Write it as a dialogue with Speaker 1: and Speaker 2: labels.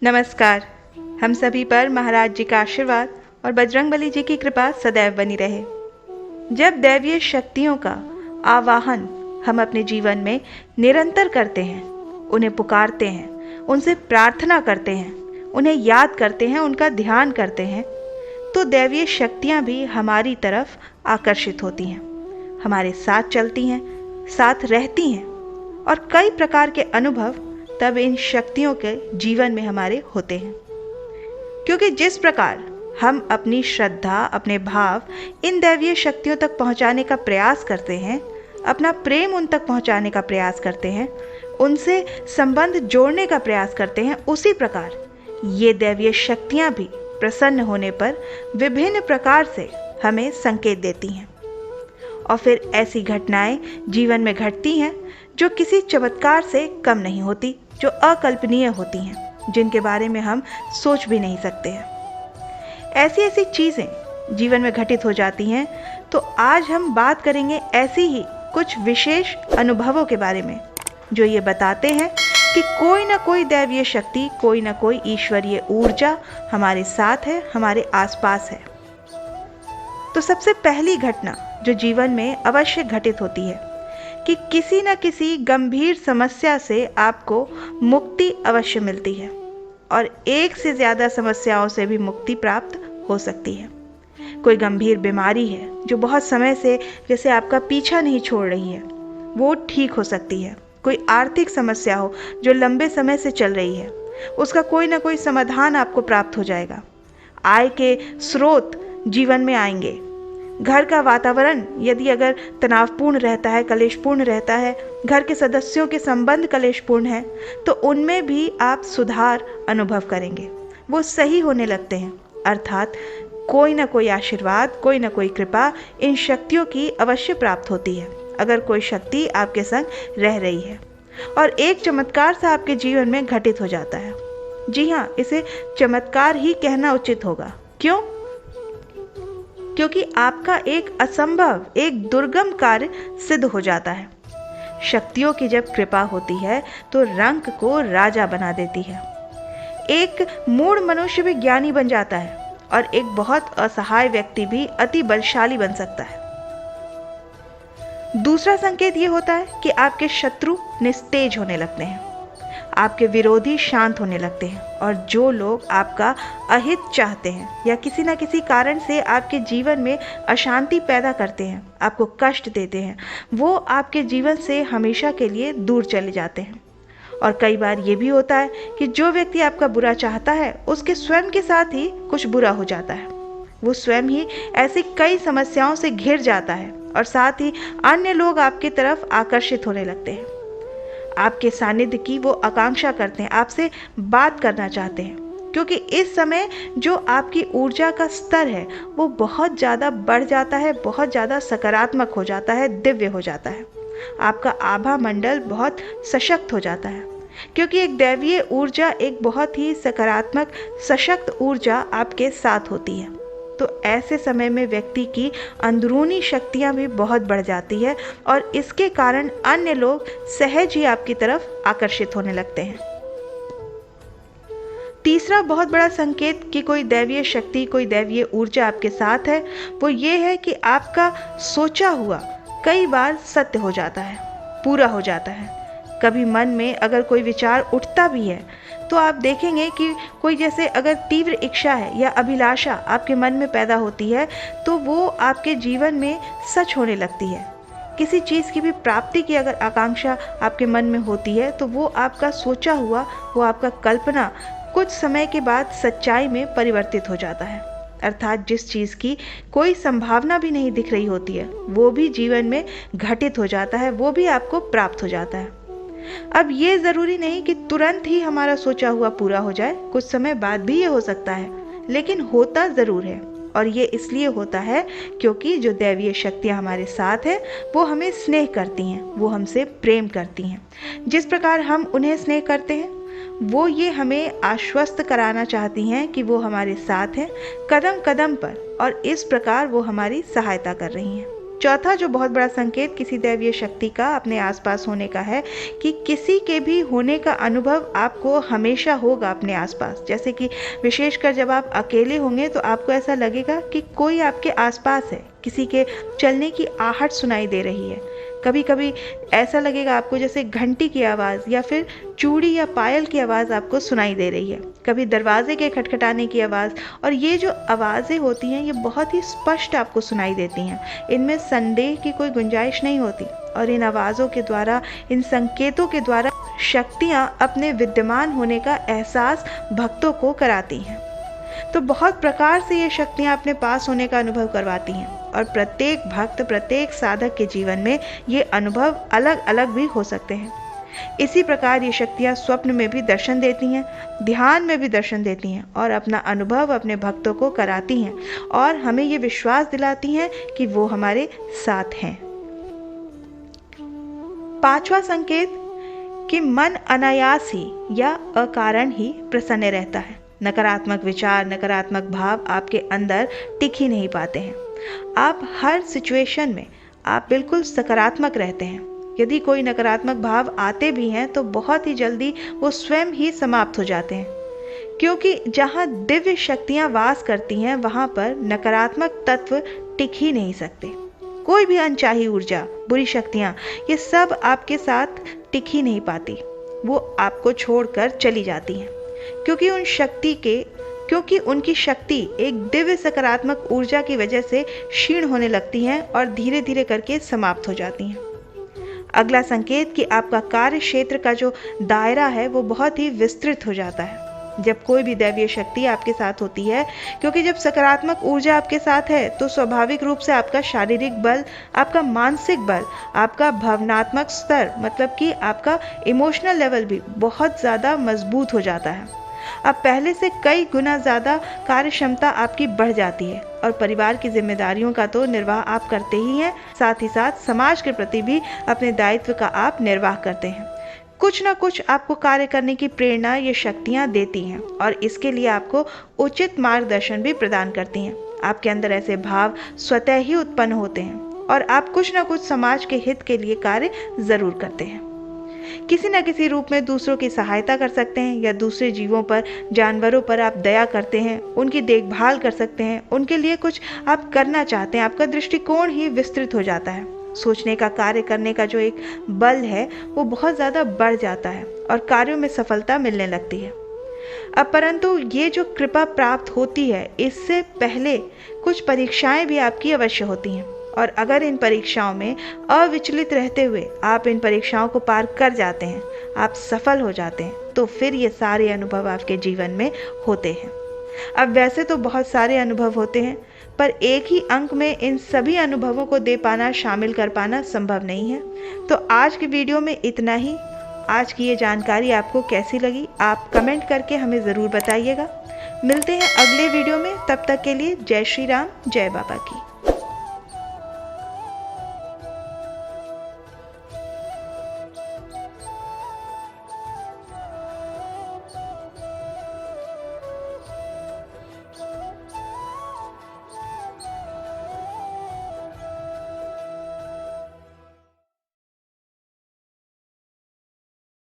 Speaker 1: नमस्कार। हम सभी पर महाराज जी का आशीर्वाद और बजरंगबली जी की कृपा सदैव बनी रहे। जब दैवीय शक्तियों का आवाहन हम अपने जीवन में निरंतर करते हैं, उन्हें पुकारते हैं, उनसे प्रार्थना करते हैं, उन्हें याद करते हैं, उनका ध्यान करते हैं, तो दैवीय शक्तियाँ भी हमारी तरफ आकर्षित होती हैं, हमारे साथ चलती हैं, साथ रहती हैं और कई प्रकार के अनुभव तब इन शक्तियों के जीवन में हमारे होते हैं। क्योंकि जिस प्रकार हम अपनी श्रद्धा, अपने भाव इन दैवीय शक्तियों तक पहुंचाने का प्रयास करते हैं, अपना प्रेम उन तक पहुंचाने का प्रयास करते हैं, उनसे संबंध जोड़ने का प्रयास करते हैं, उसी प्रकार ये दैवीय शक्तियां भी प्रसन्न होने पर विभिन्न प्रकार से हमें संकेत देती हैं। और फिर ऐसी घटनाएं जीवन में घटती हैं जो किसी चमत्कार से कम नहीं होती, जो अकल्पनीय होती हैं, जिनके बारे में हम सोच भी नहीं सकते हैं। ऐसी ऐसी चीज़ें जीवन में घटित हो जाती हैं। तो आज हम बात करेंगे ऐसी ही कुछ विशेष अनुभवों के बारे में जो ये बताते हैं कि कोई ना कोई दैवीय शक्ति, कोई ना कोई ईश्वरीय ऊर्जा हमारे साथ है, हमारे आसपास है। तो सबसे पहली घटना जो जीवन में अवश्य घटित होती है कि किसी न किसी गंभीर समस्या से आपको मुक्ति अवश्य मिलती है और एक से ज़्यादा समस्याओं से भी मुक्ति प्राप्त हो सकती है। कोई गंभीर बीमारी है जो बहुत समय से जैसे आपका पीछा नहीं छोड़ रही है, वो ठीक हो सकती है। कोई आर्थिक समस्या हो जो लंबे समय से चल रही है, उसका कोई ना कोई समाधान आपको प्राप्त हो जाएगा। आय के स्रोत जीवन में आएंगे। घर का वातावरण यदि अगर तनावपूर्ण रहता है, कलेशपूर्ण रहता है, घर के सदस्यों के संबंध कलेशपूर्ण हैं, तो उनमें भी आप सुधार अनुभव करेंगे, वो सही होने लगते हैं। अर्थात कोई ना कोई आशीर्वाद, कोई ना कोई कृपा इन शक्तियों की अवश्य प्राप्त होती है अगर कोई शक्ति आपके संग रह रही है और एक चमत्कार से आपके जीवन में घटित हो जाता है। जी हाँ, इसे चमत्कार ही कहना उचित होगा। क्यों? क्योंकि आपका एक असंभव, एक दुर्गम कार्य सिद्ध हो जाता है। शक्तियों की जब कृपा होती है तो रंक को राजा बना देती है। एक मूढ़ मनुष्य भी ज्ञानी बन जाता है और एक बहुत असहाय व्यक्ति भी अति बलशाली बन सकता है। दूसरा संकेत ये होता है कि आपके शत्रु निस्तेज होने लगते हैं, आपके विरोधी शांत होने लगते हैं और जो लोग आपका अहित चाहते हैं या किसी न किसी कारण से आपके जीवन में अशांति पैदा करते हैं, आपको कष्ट देते हैं, वो आपके जीवन से हमेशा के लिए दूर चले जाते हैं। और कई बार ये भी होता है कि जो व्यक्ति आपका बुरा चाहता है उसके स्वयं के साथ ही कुछ बुरा हो जाता है। वो स्वयं ही ऐसी कई समस्याओं से घिर जाता है और साथ ही अन्य लोग आपकी तरफ आकर्षित होने लगते हैं, आपके सानिध्य की वो आकांक्षा करते हैं, आपसे बात करना चाहते हैं, क्योंकि इस समय जो आपकी ऊर्जा का स्तर है वो बहुत ज़्यादा बढ़ जाता है, बहुत ज़्यादा सकारात्मक हो जाता है, दिव्य हो जाता है। आपका आभा मंडल बहुत सशक्त हो जाता है क्योंकि एक दैवीय ऊर्जा, एक बहुत ही सकारात्मक सशक्त ऊर्जा आपके साथ होती है। तो ऐसे समय में व्यक्ति की अंदरूनी शक्तियां भी बहुत बढ़ जाती है और इसके कारण अन्य लोग सहज ही आपकी तरफ आकर्षित होने लगते हैं। तीसरा बहुत बड़ा संकेत कि कोई दैवीय शक्ति, कोई दैवीय ऊर्जा आपके साथ है, वो ये है कि आपका सोचा हुआ कई बार सत्य हो जाता है, पूरा हो जाता है। कभी मन में अगर कोई विचार उठता भी है तो आप देखेंगे कि कोई जैसे अगर तीव्र इच्छा है या अभिलाषा आपके मन में पैदा होती है तो वो आपके जीवन में सच होने लगती है। किसी चीज़ की भी प्राप्ति की अगर आकांक्षा आपके मन में होती है तो वो आपका सोचा हुआ, वो आपका कल्पना कुछ समय के बाद सच्चाई में परिवर्तित हो जाता है। अर्थात जिस चीज़ की कोई संभावना भी नहीं दिख रही होती है वो भी जीवन में घटित हो जाता है, वो भी आपको प्राप्त हो जाता है। अब ये ज़रूरी नहीं कि तुरंत ही हमारा सोचा हुआ पूरा हो जाए, कुछ समय बाद भी ये हो सकता है, लेकिन होता ज़रूर है। और ये इसलिए होता है क्योंकि जो दैवीय शक्तियाँ हमारे साथ हैं वो हमें स्नेह करती हैं, वो हमसे प्रेम करती हैं। जिस प्रकार हम उन्हें स्नेह करते हैं वो ये हमें आश्वस्त कराना चाहती हैं कि वो हमारे साथ हैं कदम कदम पर, और इस प्रकार वो हमारी सहायता कर रही हैं। चौथा जो बहुत बड़ा संकेत किसी दैवीय शक्ति का अपने आसपास होने का है कि किसी के भी होने का अनुभव आपको हमेशा होगा अपने आसपास। जैसे कि विशेषकर जब आप अकेले होंगे तो आपको ऐसा लगेगा कि कोई आपके आसपास है, किसी के चलने की आहट सुनाई दे रही है। कभी कभी ऐसा लगेगा आपको जैसे घंटी की आवाज़ या फिर चूड़ी या पायल की आवाज़ आपको सुनाई दे रही है, कभी दरवाजे के खटखटाने की आवाज़। और ये जो आवाज़ें होती हैं ये बहुत ही स्पष्ट आपको सुनाई देती हैं, इनमें संदेह की कोई गुंजाइश नहीं होती। और इन आवाज़ों के द्वारा, इन संकेतों के द्वारा शक्तियाँ अपने विद्यमान होने का एहसास भक्तों को कराती हैं। तो बहुत प्रकार से ये शक्तियाँ अपने पास होने का अनुभव करवाती हैं और प्रत्येक भक्त, प्रत्येक साधक के जीवन में ये अनुभव अलग अलग भी हो सकते हैं। इसी प्रकार ये शक्तियाँ स्वप्न में भी दर्शन देती हैं, ध्यान में भी दर्शन देती हैं और अपना अनुभव अपने भक्तों को कराती हैं और हमें ये विश्वास दिलाती हैं कि वो हमारे साथ हैं। पांचवा संकेत कि मन अनायास ही या अकारण ही प्रसन्न रहता है। नकारात्मक विचार, नकारात्मक भाव आपके अंदर टिक ही नहीं पाते हैं। आप हर सिचुएशन में आप बिल्कुल सकारात्मक रहते हैं। यदि कोई नकारात्मक भाव आते भी हैं तो बहुत ही जल्दी वो स्वयं ही समाप्त हो जाते हैं, क्योंकि जहाँ दिव्य शक्तियाँ वास करती हैं वहाँ पर नकारात्मक तत्व टिक ही नहीं सकते। कोई भी अनचाही ऊर्जा, बुरी शक्तियाँ, ये सब आपके साथ टिक ही नहीं पाती, वो आपको छोड़कर चली जाती हैं, क्योंकि उनकी शक्ति एक दिव्य सकारात्मक ऊर्जा की वजह से क्षीण होने लगती हैं और धीरे धीरे करके समाप्त हो जाती हैं। अगला संकेत कि आपका कार्य क्षेत्र का जो दायरा है वो बहुत ही विस्तृत हो जाता है जब कोई भी दैवीय शक्ति आपके साथ होती है, क्योंकि जब सकारात्मक ऊर्जा आपके साथ है तो स्वाभाविक रूप से आपका शारीरिक बल, आपका मानसिक बल, आपका भावनात्मक स्तर, मतलब कि आपका इमोशनल लेवल भी बहुत ज़्यादा मजबूत हो जाता है। अब पहले से कई गुना ज़्यादा कार्य क्षमता आपकी बढ़ जाती है और परिवार की जिम्मेदारियों का तो निर्वाह आप करते ही हैं, साथ ही साथ समाज के प्रति भी अपने दायित्व का आप निर्वाह करते हैं। कुछ ना कुछ आपको कार्य करने की प्रेरणा ये शक्तियाँ देती हैं और इसके लिए आपको उचित मार्गदर्शन भी प्रदान करती हैं। आपके अंदर ऐसे भाव स्वतः ही उत्पन्न होते हैं और आप कुछ ना कुछ समाज के हित के लिए कार्य ज़रूर करते हैं। किसी न किसी रूप में दूसरों की सहायता कर सकते हैं या दूसरे जीवों पर, जानवरों पर आप दया करते हैं, उनकी देखभाल कर सकते हैं, उनके लिए कुछ आप करना चाहते हैं। आपका दृष्टिकोण ही विस्तृत हो जाता है। सोचने का, कार्य करने का जो एक बल है वो बहुत ज़्यादा बढ़ जाता है और कार्यों में सफलता मिलने लगती है। अब परंतु ये जो कृपा प्राप्त होती है, इससे पहले कुछ परीक्षाएं भी आपकी अवश्य होती हैं और अगर इन परीक्षाओं में अविचलित रहते हुए आप इन परीक्षाओं को पार कर जाते हैं, आप सफल हो जाते हैं, तो फिर ये सारे अनुभव आपके जीवन में होते हैं। अब वैसे तो बहुत सारे अनुभव होते हैं, पर एक ही अंक में इन सभी अनुभवों को दे पाना, शामिल कर पाना संभव नहीं है। तो आज की वीडियो में इतना ही। आज की ये जानकारी आपको कैसी लगी, आप कमेंट करके हमें ज़रूर बताइएगा। मिलते हैं अगले वीडियो में, तब तक के लिए जय श्री राम, जय बाबा की।